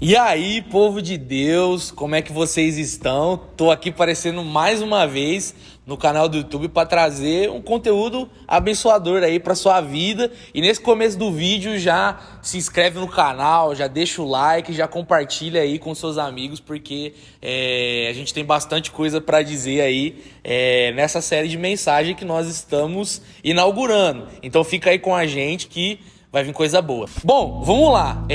E aí, povo de Deus, como é que vocês estão? Tô aqui aparecendo mais uma vez no canal do YouTube para trazer um conteúdo abençoador aí para sua vida. E nesse começo do vídeo já se inscreve no canal, já deixa o like, já compartilha aí com seus amigos, porque a gente tem bastante coisa para dizer aí nessa série de mensagem que nós estamos inaugurando. Então fica aí com a gente que vai vir coisa boa. Bom, vamos lá.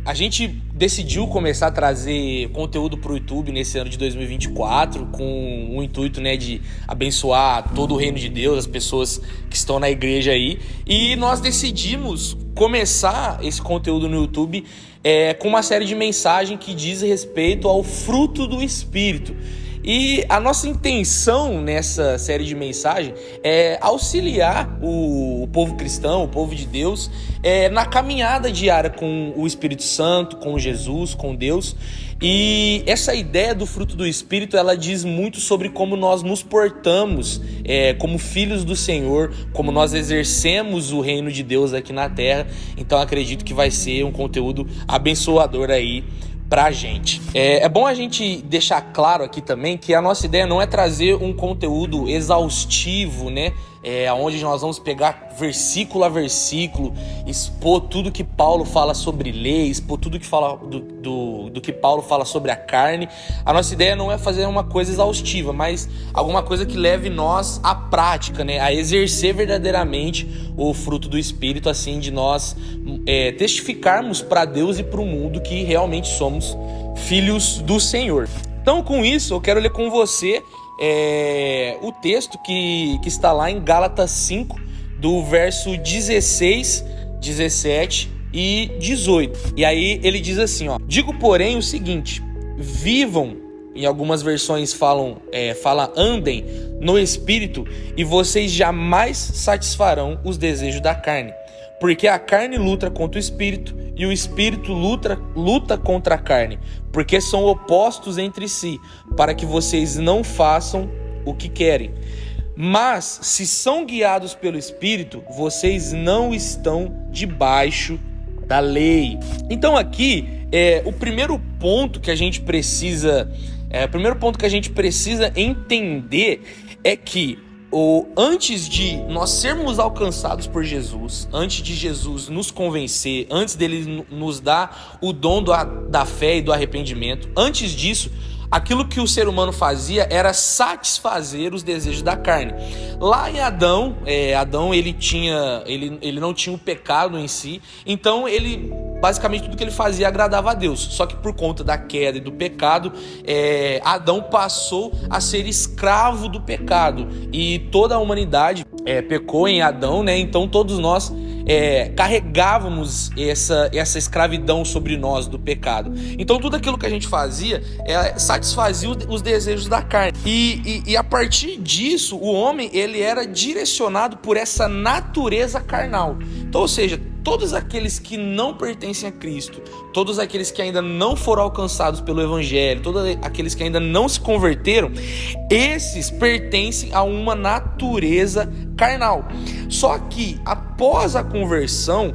A gente decidiu começar a trazer conteúdo para o YouTube nesse ano de 2024 com o intuito, de abençoar todo o reino de Deus, as pessoas que estão na igreja aí. E nós decidimos começar esse conteúdo no YouTube com uma série de mensagens que diz respeito ao fruto do Espírito. E a nossa intenção nessa série de mensagens é auxiliar o povo cristão, o povo de Deus, na caminhada diária com o Espírito Santo, com Jesus, com Deus. E essa ideia do fruto do Espírito, ela diz muito sobre como nós nos portamos como filhos do Senhor, como nós exercemos o reino de Deus aqui na terra. Então acredito que vai ser um conteúdo abençoador aí pra gente. É bom a gente deixar claro aqui também que a nossa ideia não é trazer um conteúdo exaustivo, onde nós vamos pegar versículo a versículo, expor tudo que Paulo fala sobre lei, expor tudo que fala do que Paulo fala sobre a carne. A nossa ideia não é fazer uma coisa exaustiva, mas alguma coisa que leve nós à prática, a exercer verdadeiramente o fruto do Espírito, assim, de nós testificarmos para Deus e para o mundo que realmente somos filhos do Senhor. Então, com isso, eu quero ler com você o texto que está lá em Gálatas 5, do verso 16, 17 e 18. E aí ele diz assim, digo, porém, o seguinte: vivam, em algumas versões fala andem no Espírito, e vocês jamais satisfarão os desejos da carne. Porque a carne luta contra o Espírito e o Espírito luta contra a carne, porque são opostos entre si, para que vocês não façam o que querem. Mas, se são guiados pelo Espírito, vocês não estão debaixo da lei. Então aqui, o primeiro ponto que a gente precisa entender é que antes de nós sermos alcançados por Jesus, antes de Jesus nos convencer, antes dele nos dar o dom da fé e do arrependimento, antes disso, aquilo que o ser humano fazia era satisfazer os desejos da carne. Lá em Adão, ele não tinha o pecado em si, então basicamente tudo que ele fazia agradava a Deus. Só que por conta da queda e do pecado, Adão passou a ser escravo do pecado. E toda a humanidade pecou em Adão, Então todos nós carregávamos essa escravidão sobre nós do pecado. Então tudo aquilo que a gente fazia satisfazia os desejos da carne. E a partir disso, o homem ele era direcionado por essa natureza carnal. Então, ou seja, todos aqueles que não pertencem a Cristo, todos aqueles que ainda não foram alcançados pelo Evangelho, todos aqueles que ainda não se converteram, esses pertencem a uma natureza carnal. Só que após a conversão,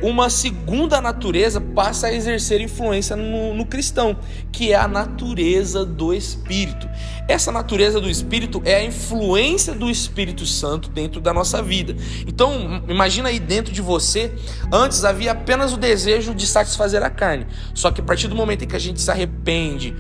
uma segunda natureza passa a exercer influência no cristão, que é a natureza do Espírito. Essa natureza do Espírito é a influência do Espírito Santo dentro da nossa vida. Então, imagina aí dentro de você, antes havia apenas o desejo de satisfazer a carne. Só que a partir do momento em que a gente se arrepende,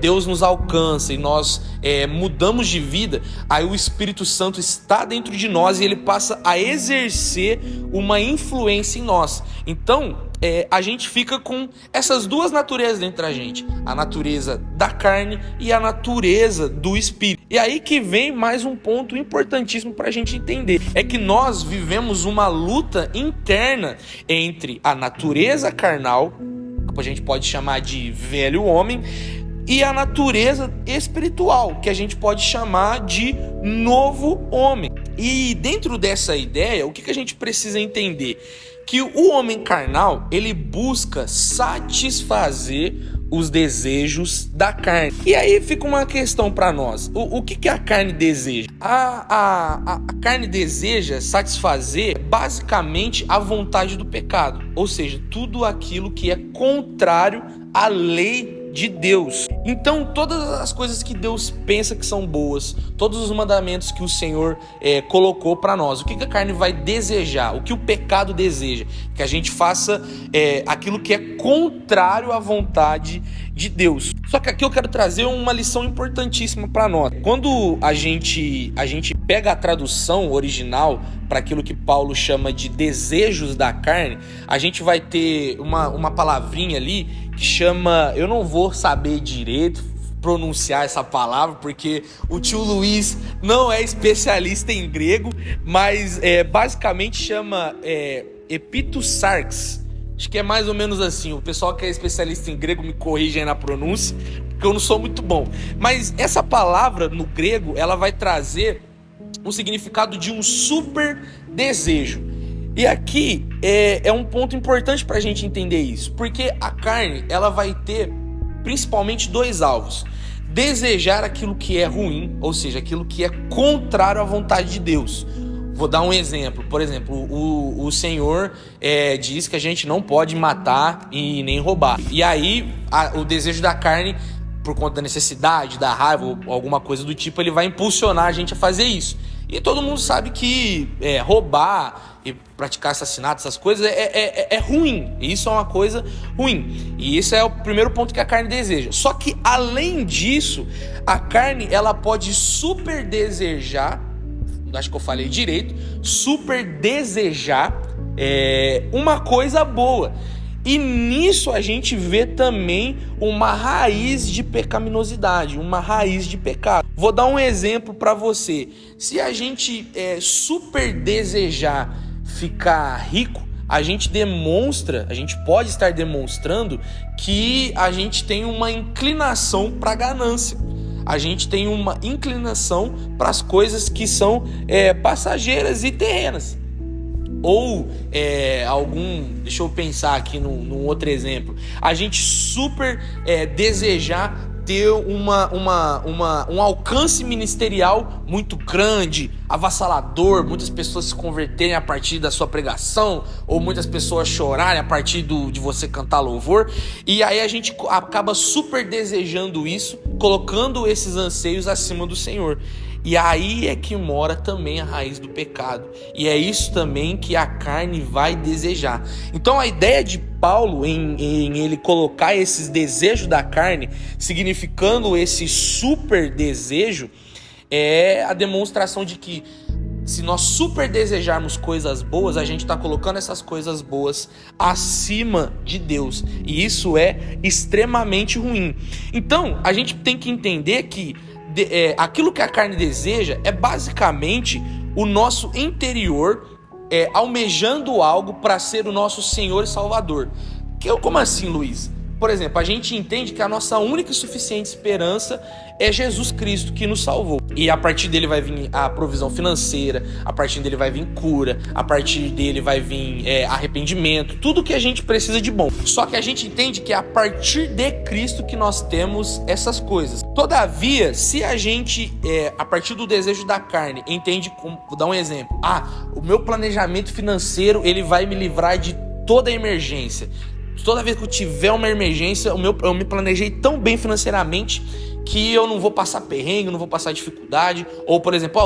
Deus nos alcança e nós mudamos de vida, aí o Espírito Santo está dentro de nós e ele passa a exercer uma influência em nós. Então, a gente fica com essas duas naturezas dentro da gente, a natureza da carne e a natureza do Espírito. E aí que vem mais um ponto importantíssimo para a gente entender, é que nós vivemos uma luta interna entre a natureza carnal, que a gente pode chamar de velho homem, e a natureza espiritual, que a gente pode chamar de novo homem. E dentro dessa ideia, o que a gente precisa entender? Que o homem carnal, ele busca satisfazer os desejos da carne. E aí fica uma questão para nós. O que a carne deseja? A carne deseja satisfazer basicamente a vontade do pecado. Ou seja, tudo aquilo que é contrário à lei de Deus. Então, todas as coisas que Deus pensa que são boas, todos os mandamentos que o Senhor colocou para nós, o que a carne vai desejar? O que o pecado deseja? Que a gente faça aquilo que é contrário à vontade de Deus. Só que aqui eu quero trazer uma lição importantíssima para nós. Quando a gente pega a tradução original para aquilo que Paulo chama de desejos da carne, a gente vai ter uma palavrinha ali que chama, eu não vou saber direito pronunciar essa palavra, porque o tio Luiz não é especialista em grego, mas basicamente chama epitusarx. Acho que é mais ou menos assim. O pessoal que é especialista em grego me corrige aí na pronúncia, porque eu não sou muito bom. Mas essa palavra no grego, ela vai trazer o significado de um super desejo. E aqui é um ponto importante para a gente entender isso, porque a carne ela vai ter principalmente dois alvos: desejar aquilo que é ruim, ou seja, aquilo que é contrário à vontade de Deus. Vou dar um exemplo. Por exemplo, o Senhor diz que a gente não pode matar e nem roubar. E aí o desejo da carne, por conta da necessidade, da raiva ou alguma coisa do tipo, ele vai impulsionar a gente a fazer isso. E todo mundo sabe que roubar e praticar assassinato, essas coisas, é ruim. Isso é uma coisa ruim. E esse é o primeiro ponto que a carne deseja. Só que, além disso, a carne ela pode super desejar, acho que eu falei direito, super desejar uma coisa boa. E nisso a gente vê também uma raiz de pecaminosidade, uma raiz de pecado. Vou dar um exemplo para você. Se a gente super desejar ficar rico, a gente pode estar demonstrando que a gente tem uma inclinação para a ganância. A gente tem uma inclinação para as coisas que são passageiras e terrenas. Ou deixa eu pensar aqui num outro exemplo. A gente super desejar ter um alcance ministerial muito grande, avassalador, muitas pessoas se converterem a partir da sua pregação, ou muitas pessoas chorarem a partir de você cantar louvor, e aí a gente acaba super desejando isso, colocando esses anseios acima do Senhor. E aí é que mora também a raiz do pecado. E é isso também que a carne vai desejar. Então a ideia de Paulo em ele colocar esses desejos da carne, significando esse super desejo, é a demonstração de que se nós super desejarmos coisas boas, a gente está colocando essas coisas boas acima de Deus. E isso é extremamente ruim. Então a gente tem que entender que aquilo que a carne deseja é basicamente o nosso interior almejando algo para ser o nosso Senhor e Salvador. Como assim, Luiz? Por exemplo, a gente entende que a nossa única e suficiente esperança é Jesus Cristo, que nos salvou. E a partir dele vai vir a provisão financeira, a partir dele vai vir cura, a partir dele vai vir arrependimento, tudo que a gente precisa de bom. Só que a gente entende que é a partir de Cristo que nós temos essas coisas. Todavia, se a gente, a partir do desejo da carne, entende, vou dar um exemplo. O meu planejamento financeiro, ele vai me livrar de toda emergência. Toda vez que eu tiver uma emergência, eu me planejei tão bem financeiramente que eu não vou passar perrengue, eu não vou passar dificuldade. Ou, por exemplo,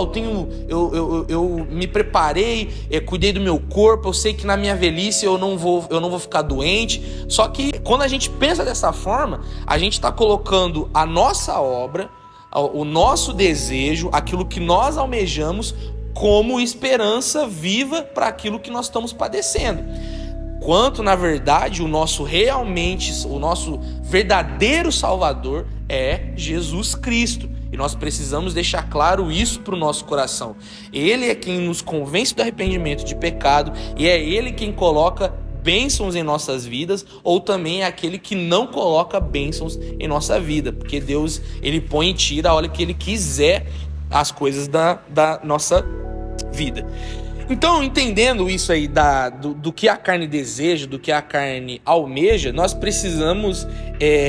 eu me preparei, cuidei do meu corpo, eu sei que na minha velhice eu não vou ficar doente. Só que quando a gente pensa dessa forma, a gente está colocando a nossa obra, o nosso desejo, aquilo que nós almejamos, como esperança viva para aquilo que nós estamos padecendo. Quanto, na verdade, o nosso verdadeiro Salvador é Jesus Cristo. E nós precisamos deixar claro isso para o nosso coração. Ele é quem nos convence do arrependimento de pecado e é Ele quem coloca bênçãos em nossas vidas, ou também é aquele que não coloca bênçãos em nossa vida, porque Deus, Ele põe e tira a hora que Ele quiser as coisas da nossa vida. Então, entendendo isso aí do que a carne deseja, do que a carne almeja, nós precisamos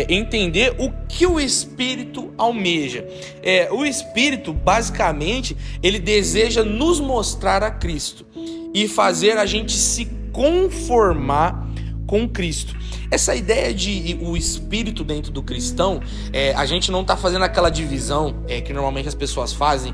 entender o que o Espírito almeja. O Espírito, basicamente, ele deseja nos mostrar a Cristo e fazer a gente se conformar com Cristo. Essa ideia de o Espírito dentro do cristão, a gente não está fazendo aquela divisão que normalmente as pessoas fazem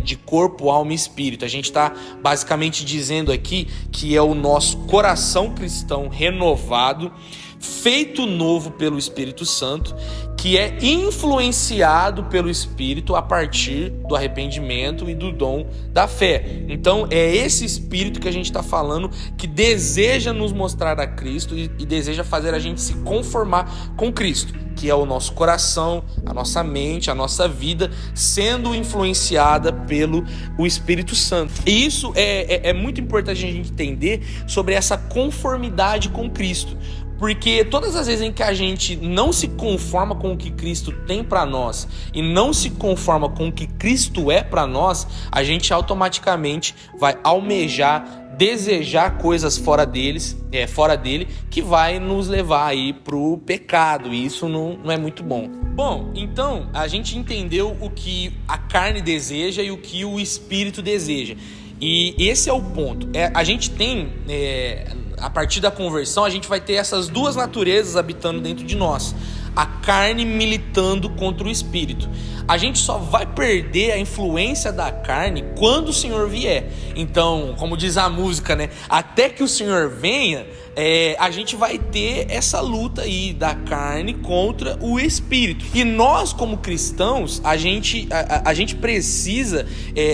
de corpo, alma e espírito. A gente está basicamente dizendo aqui que é o nosso coração cristão renovado, feito novo pelo Espírito Santo, que é influenciado pelo Espírito a partir do arrependimento e do dom da fé. Então é esse Espírito que a gente está falando, que deseja nos mostrar a Cristo e deseja fazer a gente se conformar com Cristo, que é o nosso coração, a nossa mente, a nossa vida sendo influenciada pelo o Espírito Santo. E isso é muito importante a gente entender sobre essa conformidade com Cristo. Porque todas as vezes em que a gente não se conforma com o que Cristo tem para nós e não se conforma com o que Cristo é para nós, a gente automaticamente vai almejar, desejar coisas fora dele, que vai nos levar aí pro pecado, e isso não é muito bom. Bom, então a gente entendeu o que a carne deseja e o que o Espírito deseja. E esse é o ponto. A gente tem, a partir da conversão, a gente vai ter essas duas naturezas habitando dentro de nós. A carne militando contra o Espírito. A gente só vai perder a influência da carne quando o Senhor vier. Então, como diz a música, né? Até que o Senhor venha, a gente vai ter essa luta aí da carne contra o Espírito. E nós, como cristãos, a gente precisa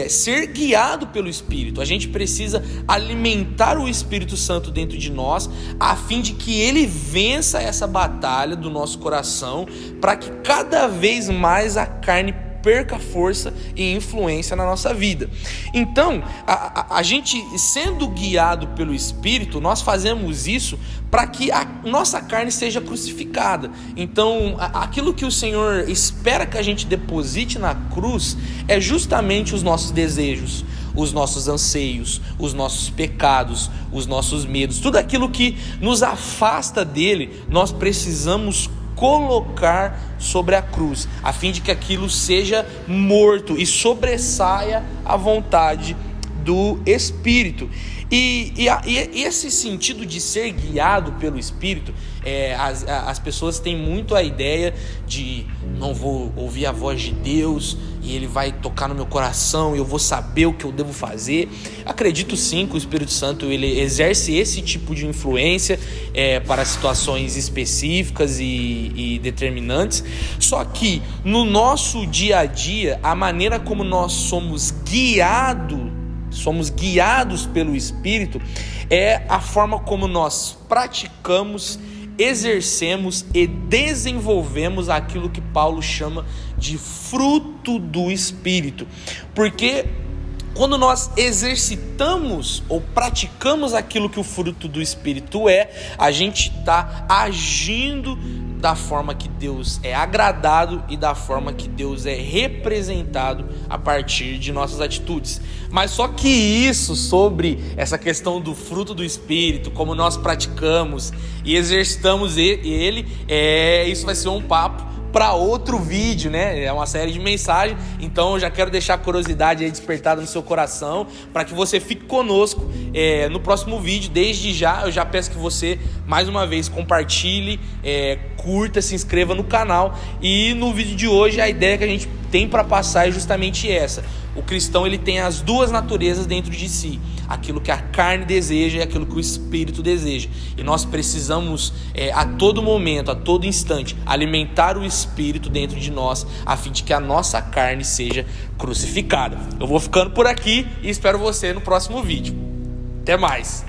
ser guiado pelo Espírito. A gente precisa alimentar o Espírito Santo dentro de nós, a fim de que ele vença essa batalha do nosso coração, para que cada vez mais a carne perca força e influência na nossa vida. Então, a gente sendo guiado pelo Espírito, nós fazemos isso para que a nossa carne seja crucificada. Então, aquilo que o Senhor espera que a gente deposite na cruz é justamente os nossos desejos, os nossos anseios, os nossos pecados, os nossos medos, tudo aquilo que nos afasta dele, nós precisamos colocar sobre a cruz, a fim de que aquilo seja morto e sobressaia a vontade do Espírito. E esse sentido de ser guiado pelo Espírito, as pessoas têm muito a ideia de não vou ouvir a voz de Deus e ele vai tocar no meu coração e eu vou saber o que eu devo fazer. Acredito sim que o Espírito Santo ele exerce esse tipo de influência para situações específicas e determinantes. Só que no nosso dia a dia, a maneira como nós somos guiados pelo Espírito é a forma como nós praticamos, exercemos e desenvolvemos aquilo que Paulo chama de fruto do Espírito. Porque quando nós exercitamos ou praticamos aquilo que o fruto do Espírito a gente está agindo da forma que Deus é agradado e da forma que Deus é representado a partir de nossas atitudes. Mas só que isso, sobre essa questão do fruto do Espírito, como nós praticamos e exercitamos ele, isso vai ser um papo para outro vídeo, né? É uma série de mensagens, então eu já quero deixar a curiosidade aí despertada no seu coração, para que você fique conosco no próximo vídeo. Desde já, eu já peço que você, mais uma vez, compartilhe, curta, se inscreva no canal. E no vídeo de hoje, a ideia que a gente tem para passar é justamente essa. O cristão ele tem as duas naturezas dentro de si, aquilo que a carne deseja e aquilo que o Espírito deseja. E nós precisamos a todo momento, a todo instante, alimentar o Espírito dentro de nós, a fim de que a nossa carne seja crucificada. Eu vou ficando por aqui e espero você no próximo vídeo. Até mais!